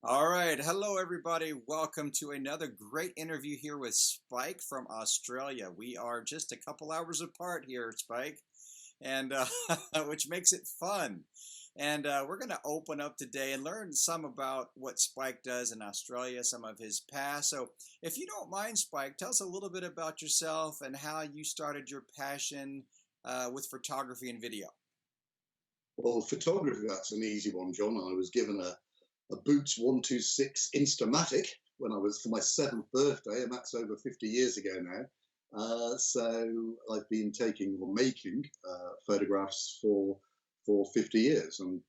All right. Hello, everybody. Welcome to another great interview here with Spike from Australia. We are just a couple hours apart here, Spike, and which makes it fun. And we're going to open up today and learn some about what Spike does in Australia, some of his past. So, if you don't mind, Spike, tell us a little bit about yourself and how you started your passion with photography and video. Well, photography, that's an easy one, John. I was given a Boots 126 Instamatic when I was for my 7th birthday, and that's over 50 years ago now. So I've been taking or making photographs for 50 years, and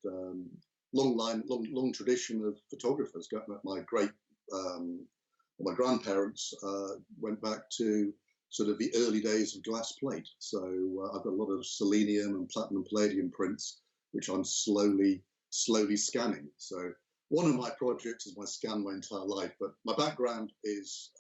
long tradition of photographers. My grandparents went back to sort of the early days of glass plate. So I've got a lot of selenium and platinum palladium prints, which I'm slowly scanning. So one of my projects is my scan my entire life, but my background is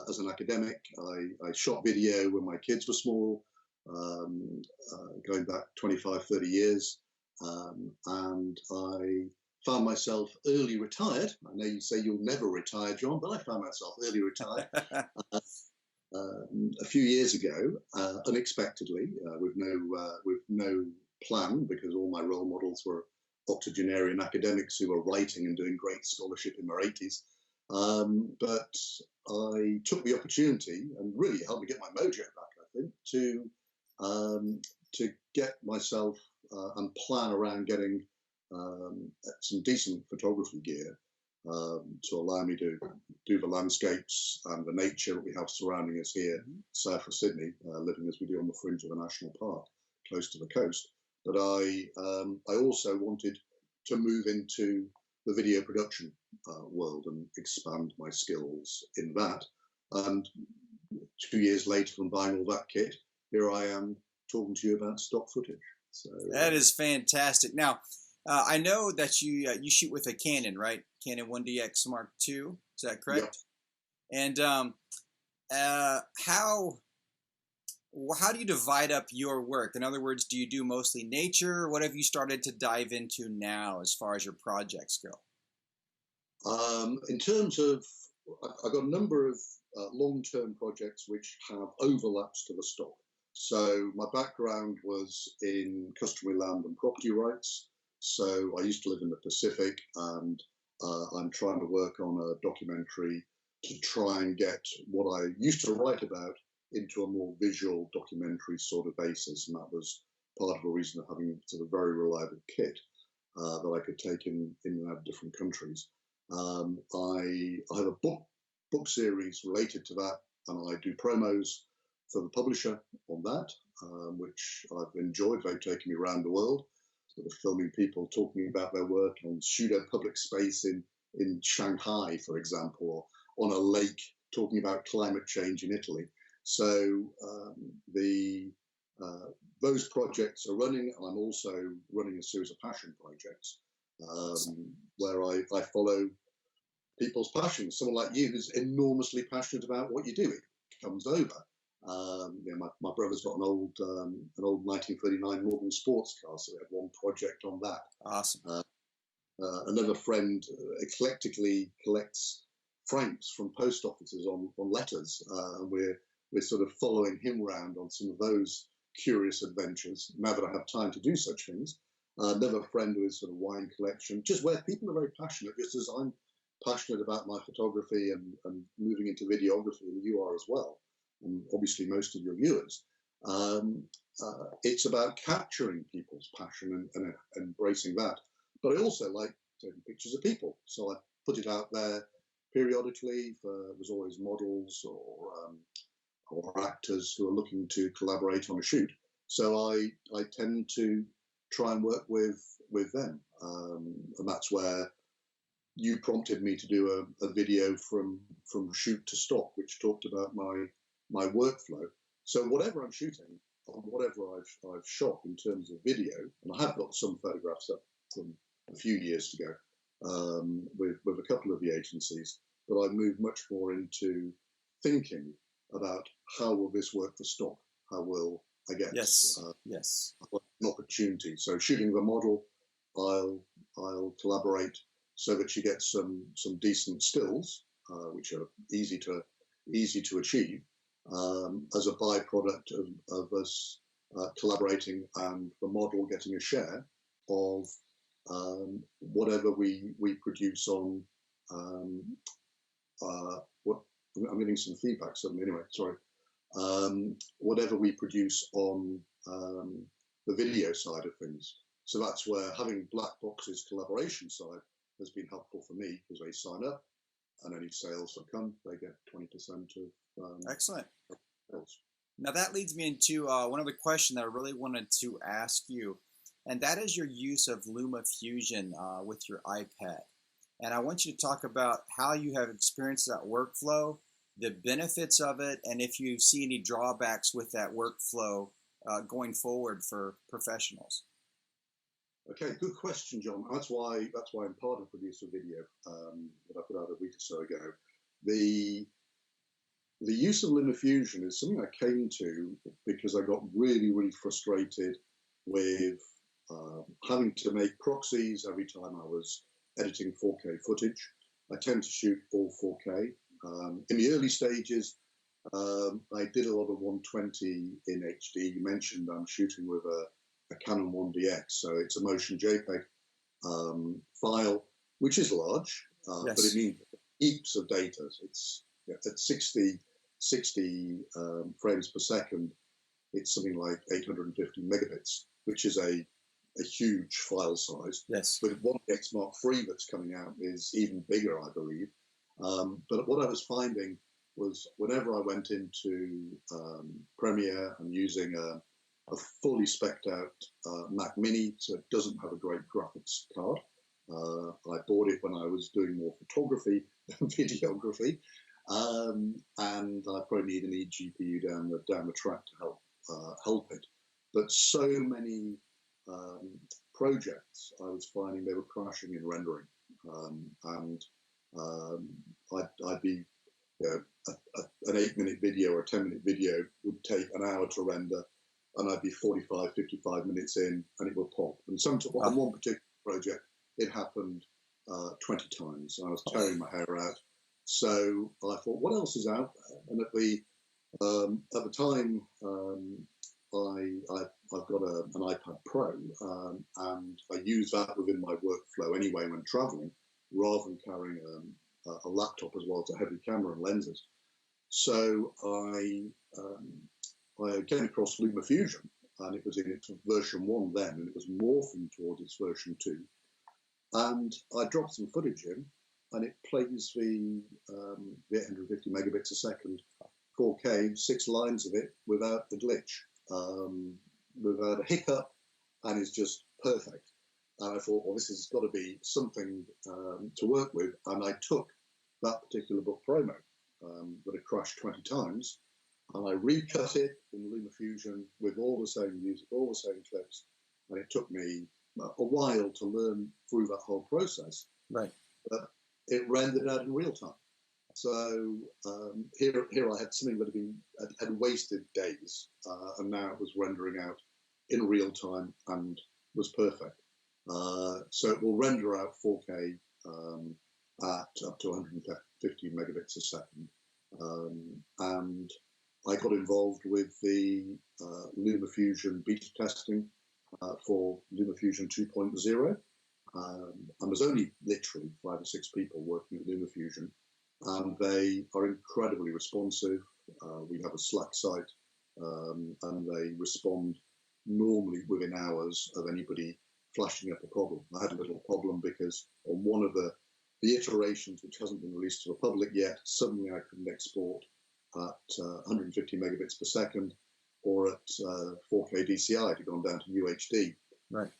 as an academic. I shot video when my kids were small, going back 25, 30 years, and I found myself early retired. I know you say you'll never retire, John, but I found myself early retired a few years ago, unexpectedly, with no plan, because all my role models were octogenarian academics who were writing and doing great scholarship in their 80s. But I took the opportunity, and really helped me get my mojo back, I think, to get myself and plan around getting some decent photography gear to allow me to do the landscapes and the nature that we have surrounding us here, south of Sydney, living as we do on the fringe of a national park, close to the coast. But I also wanted to move into the video production world and expand my skills in that. And 2 years later, from buying all that kit, here I am talking to you about stock footage. So that is fantastic. Now, I know that you shoot with a Canon, right? Canon 1DX Mark II. Is that correct? Yep. And how do you divide up your work? In other words, do you do mostly nature? What have you started to dive into now as far as your projects go? In terms of, I've got a number of long-term projects which have overlaps to the stock. So my background was in customary land and property rights. So I used to live in the Pacific, and I'm trying to work on a documentary to try and get what I used to write about into a more visual documentary sort of basis. And that was part of the reason of having sort of very reliable kit that I could take in and out of different countries. I have a book series related to that, and I do promos for the publisher on that, which I've enjoyed. They've taken me around the world, sort of filming people talking about their work on pseudo public space in Shanghai, for example, or on a lake talking about climate change in Italy. So those projects are running, and I'm also running a series of passion projects where I follow people's passions. Someone like you who's enormously passionate about what you do, it comes over. My brother's got an old 1939 Morgan sports car, so we had one project on that. Awesome. Another friend eclectically collects franks from post offices on letters, and we're sort of following him around on some of those curious adventures now that I have time to do such things. Another friend with sort of wine collection, just where people are very passionate, just as I'm passionate about my photography and moving into videography, and you are as well, and obviously most of your viewers. It's about capturing people's passion and embracing that. But I also like taking pictures of people, so I put it out there periodically. There's always models or actors who are looking to collaborate on a shoot. So I tend to try and work with them, and that's where you prompted me to do a video from shoot to stock, which talked about my workflow. So whatever I'm shooting, or whatever I've shot in terms of video, and I have got some photographs up from a few years ago with a couple of the agencies, but I moved much more into thinking about how will this work for stock? How will I get yes an opportunity? So shooting the model, I'll collaborate so that you get some decent stills, which are easy to achieve, as a byproduct of us collaborating and the model getting a share of whatever we produce on what I'm getting some feedback suddenly. Anyway, sorry. Whatever we produce on the video side of things. So that's where having Black Box's collaboration side has been helpful for me, because they sign up and any sales that come, they get 20% of Excellent. sales. Now that leads me into one other question that I really wanted to ask you, and that is your use of Luma Fusion with your iPad. And I want you to talk about how you have experienced that workflow, the benefits of it, and if you see any drawbacks with that workflow going forward for professionals. Okay, good question, John. That's why I'm part of Producer Video that I put out a week or so ago. The use of Luma Fusion is something I came to because I got really, really frustrated with having to make proxies every time I was editing 4K footage. I tend to shoot all 4K. In the early stages, I did a lot of 120 in HD. You mentioned I'm shooting with a Canon 1DX, so it's a motion JPEG file, which is large, Yes. but it means heaps of data. It's at 60 frames per second. It's something like 850 megabits, which is a huge file size. Yes. With 1DX Mark III that's coming out is even bigger, I believe. But what I was finding was whenever I went into Premiere and using a fully spec'd out Mac Mini, so it doesn't have a great graphics card. I bought it when I was doing more photography than videography, and I probably need an eGPU down the track to help it. But so many projects, I was finding they were crashing in rendering, and I'd be an 8-minute video or a 10-minute video would take an hour to render, and I'd be 45, 55 minutes in, and it would pop. And on one particular project, it happened 20 times. I was tearing my hair out. So I thought, what else is out there? And at the time, I've got an iPad Pro, and I use that within my workflow anyway when traveling, rather than carrying a laptop as well as a heavy camera and lenses. So I came across Luma Fusion, and it was in its version 1 then, and it was morphing towards its version 2. And I dropped some footage in, and it plays the 850 megabits a second, 4K, 6 lines of it without a glitch, without a hiccup, and is just perfect. And I thought, well, this has got to be something to work with. And I took that particular book promo that had crashed 20 times, and I recut it in Luma Fusion with all the same music, all the same clips. And it took me a while to learn through that whole process. Right. But it rendered out in real time. So here I had something that had wasted days, and now it was rendering out in real time and was perfect. So it will render out 4K at up to 150 megabits a second. And I got involved with the Luma Fusion beta testing for Luma Fusion 2.0. And there's only literally 5 or 6 people working at Luma Fusion, and they are incredibly responsive. We have a Slack site, and they respond normally within hours of anybody flashing up a problem. I had a little problem because on one of the iterations, which hasn't been released to the public yet, suddenly I couldn't export at 150 megabits per second or at 4K DCI. It had gone down to UHD. Right.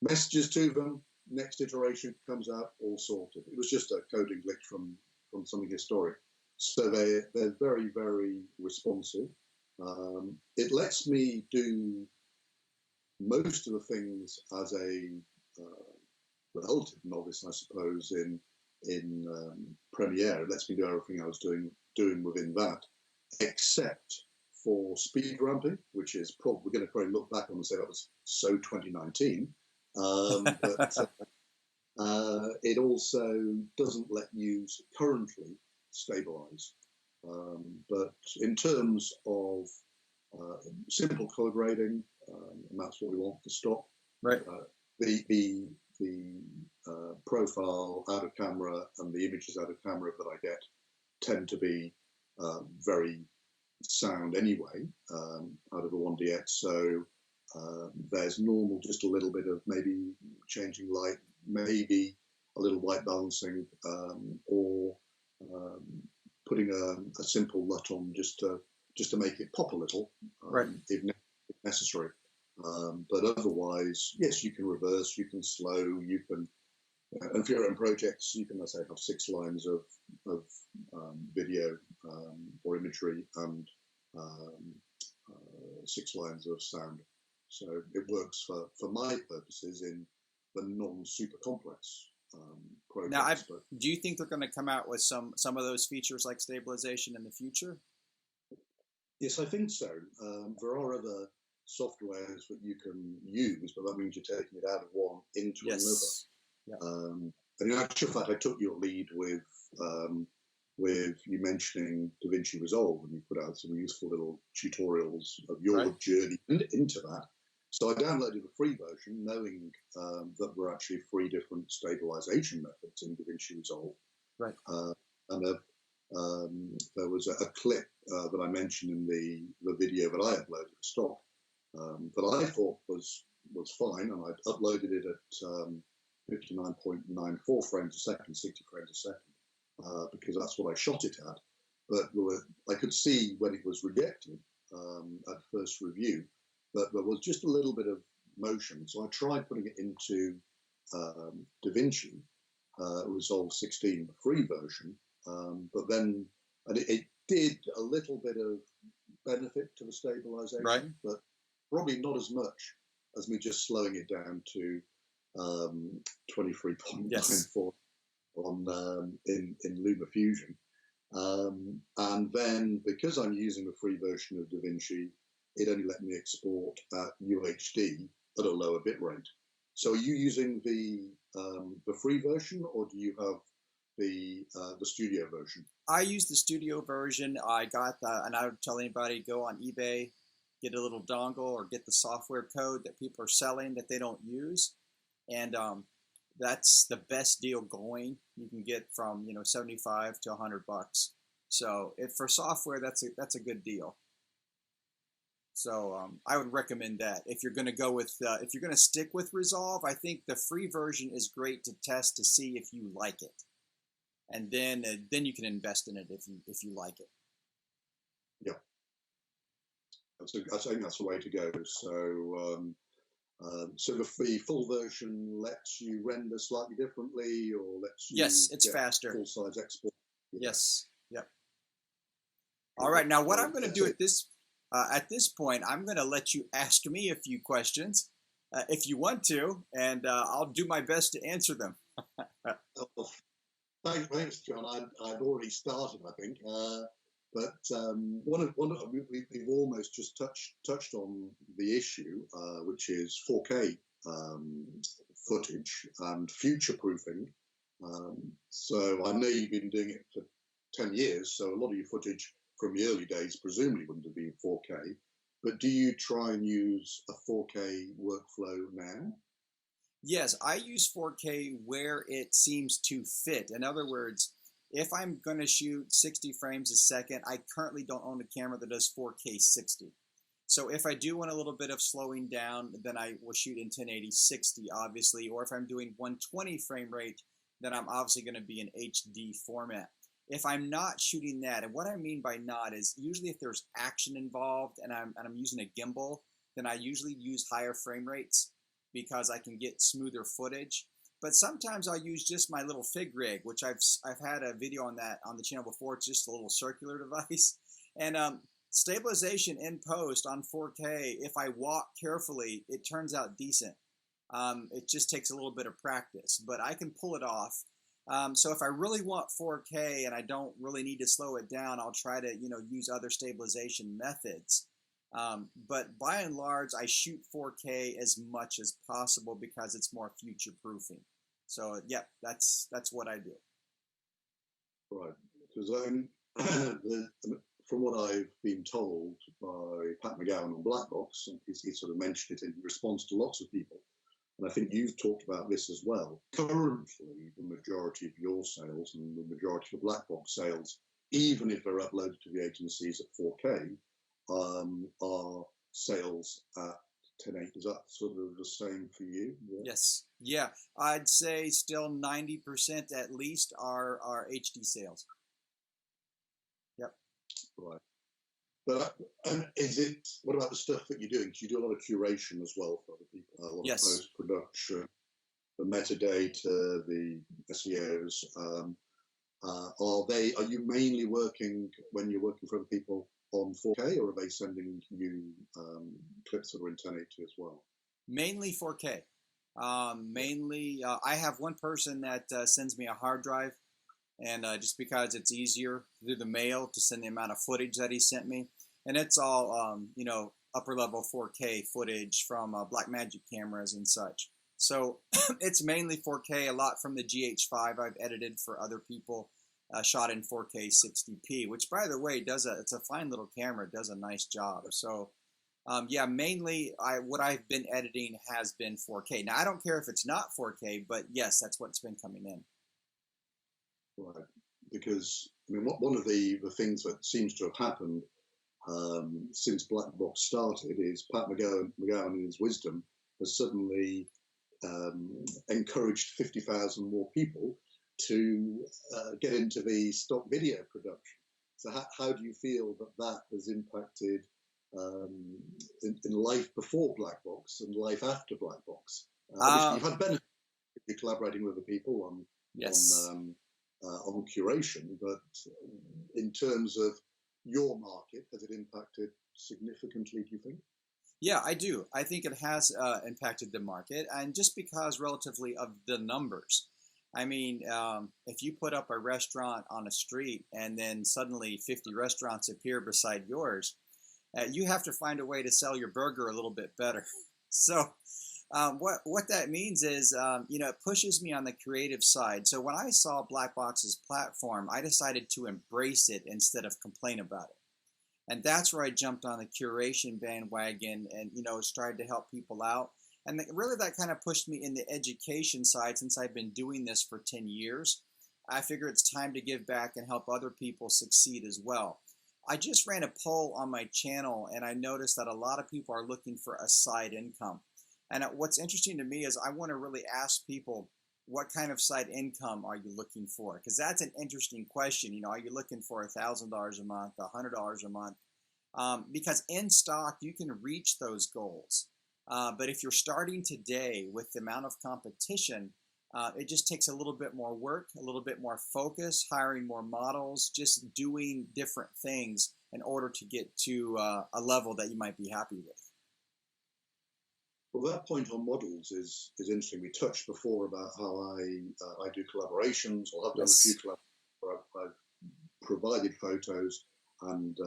Messages to them, next iteration comes out, all sorted. It was just a coding glitch from something historic. So they're very, very responsive. It lets me do most of the things as a relative novice, I suppose, in Premiere. It lets me do everything I was doing within that, except for speed ramping, which is probably, we're going to probably look back on and say that was so 2019. But It also doesn't let you currently stabilize. But in terms of simple color grading, and that's what we want for stock. Right. The profile out of camera and the images out of camera that I get tend to be very sound anyway, out of a 1DX. So there's normal, just a little bit of maybe changing light, maybe a little white balancing, or putting a simple LUT on just to make it pop a little, Right. if necessary. But otherwise, yes, you can reverse, you can slow, you can. And for your own projects, you can, let's say, have 6 lines of video or imagery and 6 lines of sound. So it works for my purposes in the non-super complex projects. Now, do you think they're going to come out with some of those features like stabilization in the future? Yes, I think so. There are other softwares that you can use, but that means you're taking it out of one into another. Yeah. And in actual fact, I took your lead with you mentioning DaVinci Resolve, and you put out some useful little tutorials of your journey into that. So I downloaded the free version, knowing that there are actually 3 different stabilization methods in DaVinci Resolve. Right. And there was a clip that I mentioned in the video that I uploaded to stock that I thought was fine, and I uploaded it at 59.94 frames a second, 60 frames a second, because that's what I shot it at. But I could see when it was rejected at first review that there was just a little bit of motion. So I tried putting it into DaVinci Resolve 16, the free version, but then it did a little bit of benefit to the stabilization, but probably not as much as me just slowing it down to 23.94 on in Luma Fusion. And then because I'm using the free version of DaVinci, it only let me export at UHD at a lower bit rate. So are you using the free version, or do you have the studio version? I use the studio version. I got that, and I would tell anybody, go on eBay, get a little dongle, or get the software code that people are selling that they don't use, and that's the best deal going. You can get from 75 to $100. So for software, that's a good deal. So I would recommend that if you're going to go with if you're going to stick with Resolve. I think the free version is great to test to see if you like it, and then you can invest in it if you like it. Yeah, I think that's the way to go. So so the full version lets you render slightly differently, or lets you it's faster, full size export. Yes. Yep. All right. Now, what I'm going to do at this point, I'm going to let you ask me a few questions if you want to, and I'll do my best to answer them. Thanks, John. I've already started, I think. But we've almost just touched on the issue, which is 4K footage and future proofing. So I know you've been doing it for 10 years, so a lot of your footage from the early days presumably wouldn't have been 4K. But do you try and use a 4K workflow now? Yes, I use 4K where it seems to fit. In other words, if I'm going to shoot 60 frames a second, I currently don't own a camera that does 4K 60. So if I do want a little bit of slowing down, then I will shoot in 1080 60, obviously. Or if I'm doing 120 frame rate, then I'm obviously going to be in HD format. If I'm not shooting that, and what I mean by not is usually if there's action involved and I'm using a gimbal, then I usually use higher frame rates because I can get smoother footage. But sometimes I'll use just my little fig rig, which I've had a video on that on the channel before. It's just a little circular device. And stabilization in post on 4K, if I walk carefully, it turns out decent. It just takes a little bit of practice, but I can pull it off. So if I really want 4K and I don't really need to slow it down, I'll try to use other stabilization methods. But by and large, I shoot 4K as much as possible because it's more future proofing. So yeah, that's what I do. Right. Because from what I've been told by Pat McGowan on Black Box, and he sort of mentioned it in response to lots of people, and I think you've talked about this as well. Currently, the majority of your sales and the majority of the Black Box sales, even if they're uploaded to the agencies at 4K, are sales at 1080. Is that sort of the same for you? Yeah. Yes, yeah, I'd say still 90% at least are HD sales. Yep. Right. But is it? What about the stuff that you're doing? Because you do a lot of curation as well for other people, a lot of Yes. post production, the metadata, the SEOs. Are you mainly working when you're working for other people on 4K, or are they sending you clips that are in 1080 as well? Mainly 4K. Mainly, I have one person that sends me a hard drive, and just because it's easier through the mail to send the amount of footage that he sent me, and it's all upper level 4K footage from Blackmagic cameras and such. So it's mainly 4K. A lot from the GH5 I've edited for other people, shot in 4K 60p, which by the way it's a fine little camera. It does a nice job. So yeah, mainly what I've been editing has been 4K. Now I don't care if it's not 4K, but yes, that's what's been coming in. Right, because I mean, one of the things that seems to have happened since Black Box started is Pat McGowan, in his wisdom, has suddenly encouraged 50,000 more people to get into the stock video production. So how do you feel that has impacted in life before Black Box and life after Black Box? Obviously, you've had benefit of collaborating with other people on yes. on curation, but in terms of your market, has it impacted significantly, do you think? Yeah, I do. I think it has impacted the market, and just because relatively of the numbers. I mean, if you put up a restaurant on a street and then suddenly 50 restaurants appear beside yours, you have to find a way to sell your burger a little bit better. So what that means is, it pushes me on the creative side. So when I saw Black Box's platform, I decided to embrace it instead of complain about it. And that's where I jumped on the curation bandwagon and, started to help people out. And really that kind of pushed me in the education side since I've been doing this for 10 years. I figure it's time to give back and help other people succeed as well. I just ran a poll on my channel and I noticed that a lot of people are looking for a side income. And what's interesting to me is I want to really ask people, what kind of side income are you looking for? Because that's an interesting question. Are you looking for $1,000 a month, $100 a month? Because in stock, you can reach those goals. But if you're starting today with the amount of competition, it just takes a little bit more work, a little bit more focus, hiring more models, just doing different things in order to get to a level that you might be happy with. Well, that point on models is interesting. We touched before about how I do collaborations, or have done a few collaborations where I've provided photos and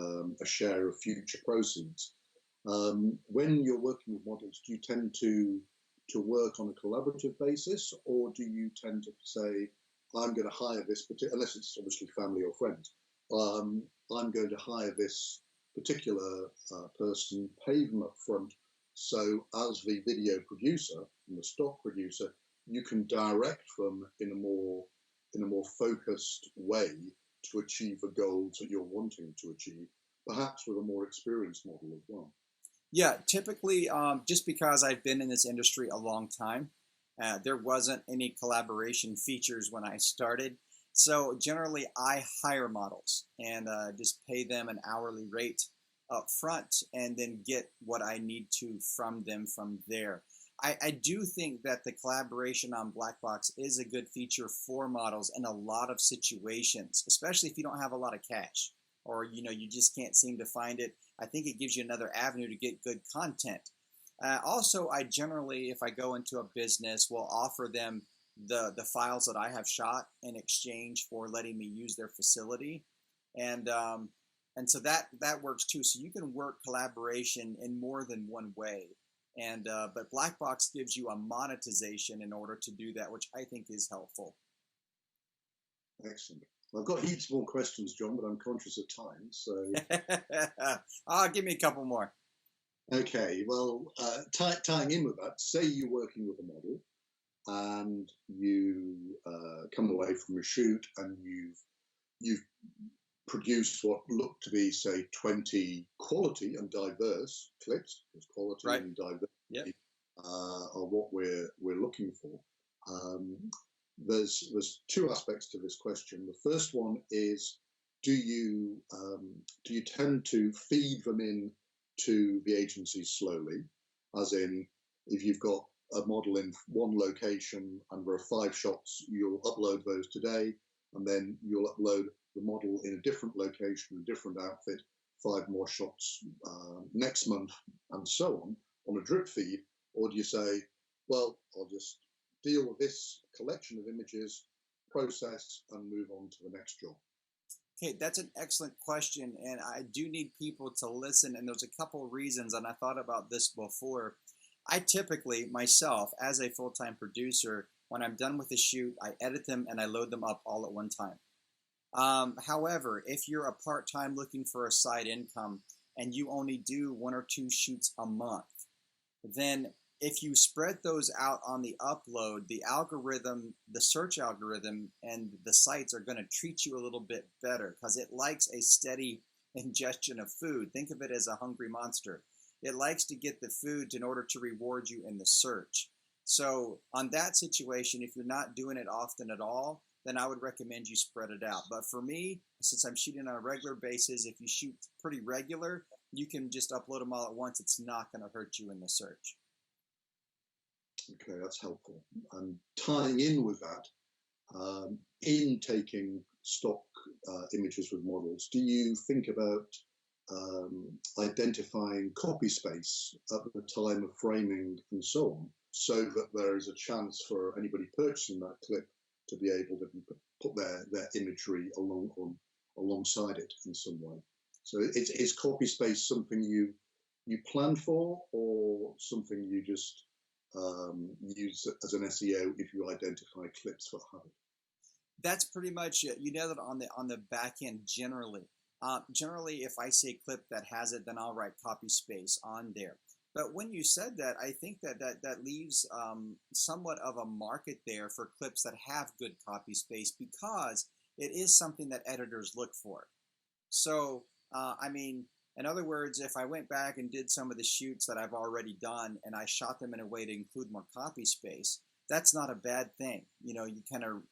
a share of future proceeds. When you're working with models, do you tend to work on a collaborative basis, or do you tend to say, I'm going to hire this particular, unless it's obviously family or friends, I'm going to hire this particular person, pay them up front, so as the video producer and the stock producer, you can direct them in a more focused way to achieve the goals that you're wanting to achieve, perhaps with a more experienced model as well. Yeah, typically, just because I've been in this industry a long time, there wasn't any collaboration features when I started. So generally, I hire models and just pay them an hourly rate up front and then get what I need to from them from there. I do think that the collaboration on Black Box is a good feature for models in a lot of situations, especially if you don't have a lot of cash or you just can't seem to find it. I think it gives you another avenue to get good content. Also, I generally, if I go into a business, will offer them the files that I have shot in exchange for letting me use their facility, and so that works too. So you can work collaboration in more than one way. And but black box gives you a monetization in order to do that, which I think is helpful. Excellent. I've got heaps more questions, John, but I'm conscious of time. So, give me a couple more. okay. Well, tying in with that, say you're working with a model, and you come away from a shoot, and you've produced what look to be, say, 20 quality and diverse clips, because quality Right. and diversity Yep. are what we're looking for. There's two aspects to this question. The first one is, do you tend to feed them in to the agencies slowly, as in, if you've got a model in one location and there are 5 shots, you'll upload those today, and then you'll upload the model in a different location, a different outfit, 5 more shots next month, and so on a drip feed? Or do you say, well, I'll just deal with this collection of images, process, and move on to the next job? Okay, that's an excellent question, and I do need people to listen, and there's a couple reasons, and I thought about this before. I typically, myself, as a full-time producer, when I'm done with a shoot, I edit them and I load them up all at one time. However, if you're a part-time looking for a side income and you only do 1 or 2 shoots a month, then if you spread those out on the upload, the algorithm, the search algorithm, and the sites are going to treat you a little bit better because it likes a steady ingestion of food. Think of it as a hungry monster. It likes to get the food in order to reward you in the search. So on that situation, if you're not doing it often at all, then I would recommend you spread it out. But for me, since I'm shooting on a regular basis, if you shoot pretty regular, you can just upload them all at once. It's not going to hurt you in the search. Okay, that's helpful. And tying in with that, in taking stock images with models, do you think about identifying copy space at the time of framing and so on, so that there is a chance for anybody purchasing that clip to be able to put their imagery alongside it in some way? So is copy space something you plan for, or something you just use as an SEO if you identify clips that have it? That's pretty much it. You know that on the back end generally. Generally, if I see a clip that has it, then I'll write copy space on there. But when you said that, I think that leaves somewhat of a market there for clips that have good copy space, because it is something that editors look for. So, I mean, in other words, if I went back and did some of the shoots that I've already done and I shot them in a way to include more copy space, that's not a bad thing. You know, you kind of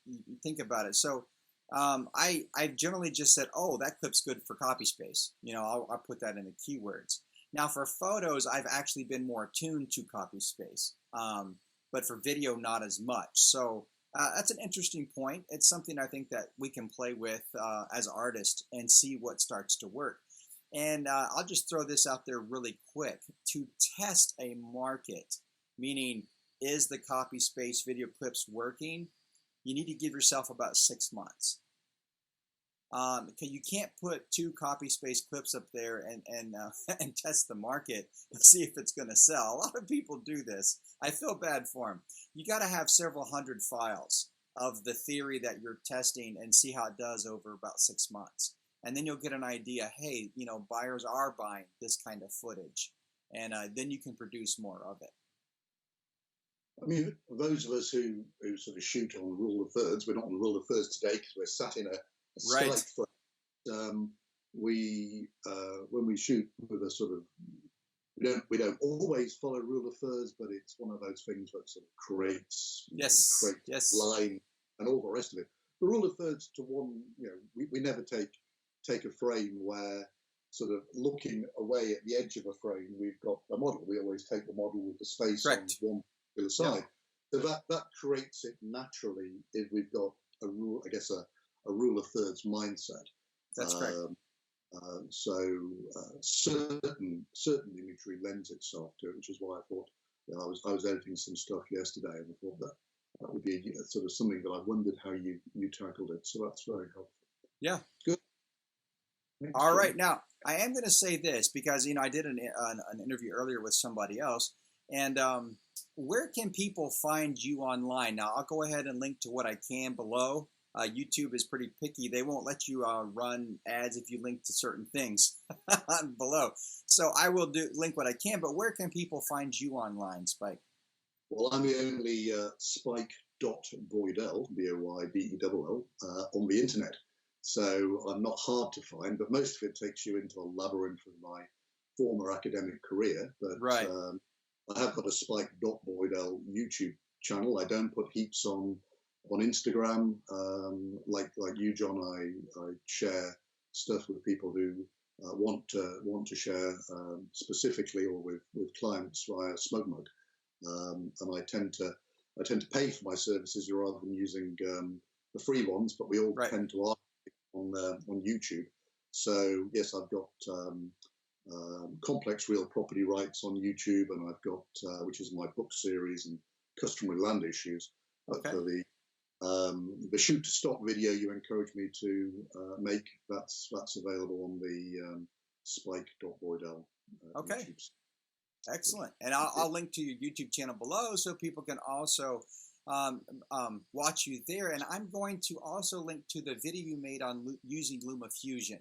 think about it. So I generally just said, oh, that clip's good for copy space. You know, I'll put that in the keywords. Now for photos, I've actually been more attuned to copy space, but for video, not as much. So that's an interesting point. It's something I think that we can play with as artists and see what starts to work. And I'll just throw this out there really quick. To test a market, meaning is the copy space video clips working, you need to give yourself about 6 months. You can't put 2 copy space clips up there and test the market and see if it's going to sell. A lot of people do this. I feel bad for them. You got to have several hundred files of the theory that you're testing and see how it does over about 6 months. And then you'll get an idea, hey, you know, buyers are buying this kind of footage. And then you can produce more of it. I mean, those of us who sort of shoot on rule of thirds, we're not on rule of thirds today because we're sat in a Right. slight frame. When we shoot with a sort of, we don't always follow rule of thirds, but it's one of those things that sort of creates line and all the rest of it. The rule of thirds to one, you know, we never take a frame where, sort of looking away at the edge of a frame, we've got a model. We always take the model with the space on one particular side. So that creates it naturally if we've got a rule, I guess, a rule of thirds mindset. That's correct. Certain imagery lends itself to it, which is why I thought, you know, I was editing some stuff yesterday, and I thought that would be sort of something that I wondered how you tackled it. So that's very helpful. Yeah. Good. All right. Now, I am going to say this because, you know, I did an interview earlier with somebody else, And where can people find you online? Now, I'll go ahead and link to what I can below. YouTube is pretty picky. They won't let you run ads if you link to certain things below. So I will link what I can, but where can people find you online, Spike? Well, I'm the only Spike.Boydell, Boydell, on the internet. So I'm not hard to find, but most of it takes you into a labyrinth of my former academic career. But right. I have got a Spike.Boydell YouTube channel. I don't put heaps on Instagram. Like you, John, I share stuff with people who want to share specifically or with clients via SmugMug. And I tend to pay for my services rather than using the free ones. But we all right. tend to ask on YouTube. So yes, I've got complex real property rights on YouTube, and I've got which is my book series and customary land issues. But for the shoot to stop video you encouraged me to make, that's available on the Spike.Boydell YouTube. Excellent. And I'll link to your YouTube channel below so people can also watch you there. And I'm going to also link to the video you made on using Luma Fusion,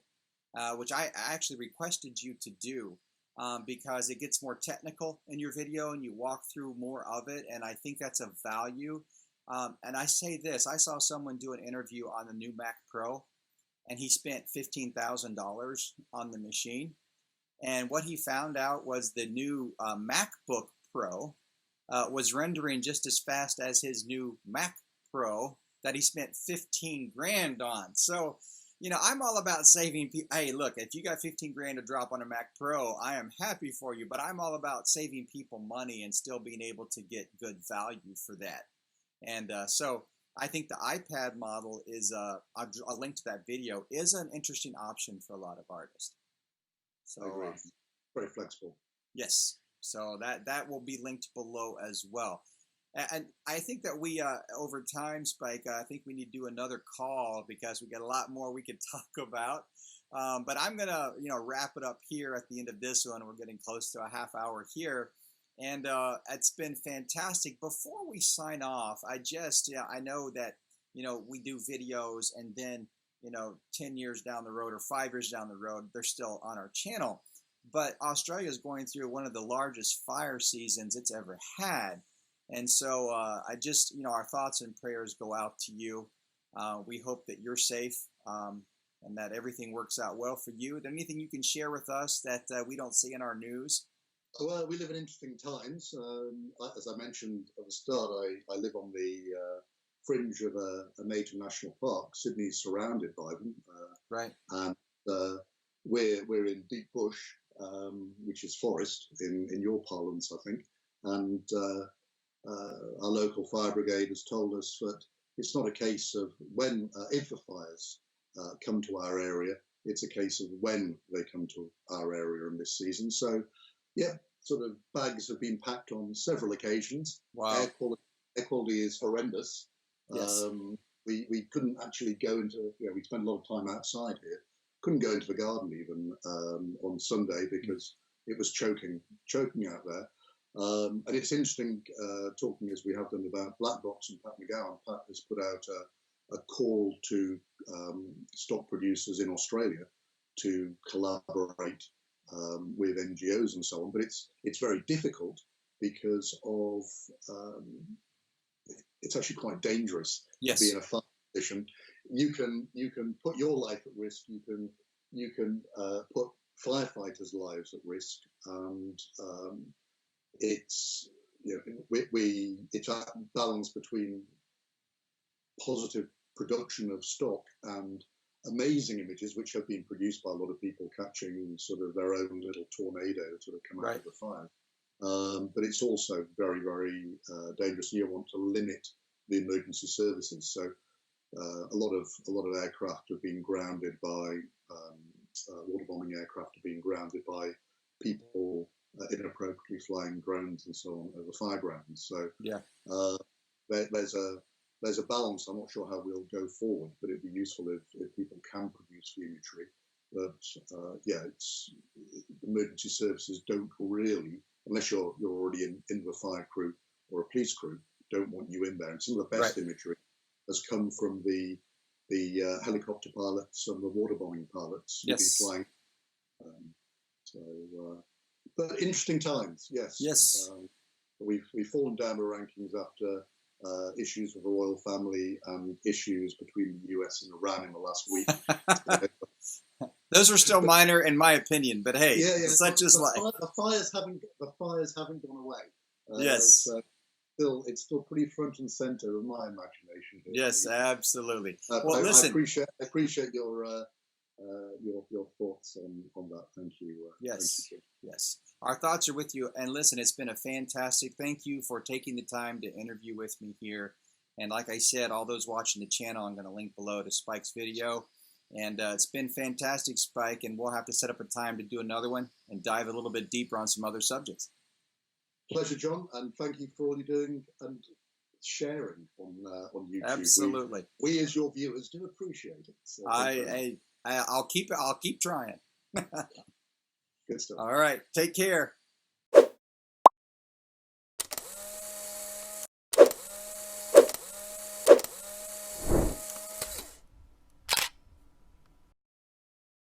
which I actually requested you to do because it gets more technical in your video and you walk through more of it. And I think that's of value. And I say this, I saw someone do an interview on the new Mac Pro, and he spent $15,000 on the machine. And what he found out was the new MacBook Pro was rendering just as fast as his new Mac Pro that he spent 15 grand on. So, you know, I'm all about saving people. Hey, look, if you got 15 grand to drop on a Mac Pro, I am happy for you, but I'm all about saving people money and still being able to get good value for that. And so I think the iPad model is, I'll link to that video, is an interesting option for a lot of artists. So very flexible. Yes. So that will be linked below as well. And I think that we, over time, Spike, I think we need to do another call because we got a lot more we could talk about. But I'm going to, wrap it up here at the end of this one. We're getting close to a half hour here. And it's been fantastic. Before we sign off, I know that, we do videos and then, 10 years down the road or 5 years down the road, they're still on our channel. But Australia is going through one of the largest fire seasons it's ever had. And so our thoughts and prayers go out to you. We hope that you're safe and that everything works out well for you. Is there anything you can share with us that we don't see in our news? Well, we live in interesting times. As I mentioned at the start, I live on the fringe of a major national park. Sydney's surrounded by them. Right. And we're in deep bush, which is forest in your parlance, I think. And our local fire brigade has told us that it's not a case of when, if the fires come to our area, it's a case of when they come to our area in this season. So, yeah, sort of bags have been packed on several occasions. Wow. Air quality is horrendous. Yes. We couldn't actually go into, we spend a lot of time outside here. Couldn't go into the garden even on Sunday because it was choking out there. And it's interesting talking as we have done about Black Box and Pat McGowan. Pat has put out a call to stock producers in Australia to collaborate with NGOs and so on. But it's very difficult because of it's actually quite dangerous to be in a fire position. You can put your life at risk. You can put firefighters' lives at risk, and it's it's a balance between positive production of stock and amazing images which have been produced by a lot of people catching sort of their own little tornado sort of come out of the fire. But it's also very, very dangerous. You want to limit the emergency services. So a lot of aircraft have been grounded by water bombing aircraft have been grounded by people inappropriately flying drones and so on over fire grounds. So there's a balance. I'm not sure how we'll go forward, but it'd be useful if people can produce the imagery. But it's emergency services don't really, unless you're already in the fire crew or a police crew, don't want you in there. And some of the best imagery has come from the helicopter pilots and the waterbombing pilots who've been flying. But interesting times, yes. Yes. We've fallen down the rankings after issues with the royal family and issues between the US and Iran in the last week. Those are still minor, in my opinion. But hey, such is life. The fires haven't gone away. Yes. It's still pretty front and center of my imagination. Yes, absolutely. Well, listen, I appreciate your thoughts on that. Thank you. Yes, thank you. Yes. Our thoughts are with you. And listen, it's been a fantastic. Thank you for taking the time to interview with me here. And like I said, all those watching the channel, I'm going to link below to Spike's video. And it's been fantastic, Spike. And we'll have to set up a time to do another one and dive a little bit deeper on some other subjects. Pleasure, John, and thank you for all you're doing and sharing on YouTube. Absolutely. We as your viewers do appreciate it. So I'll keep trying. Good stuff. All right. Take care.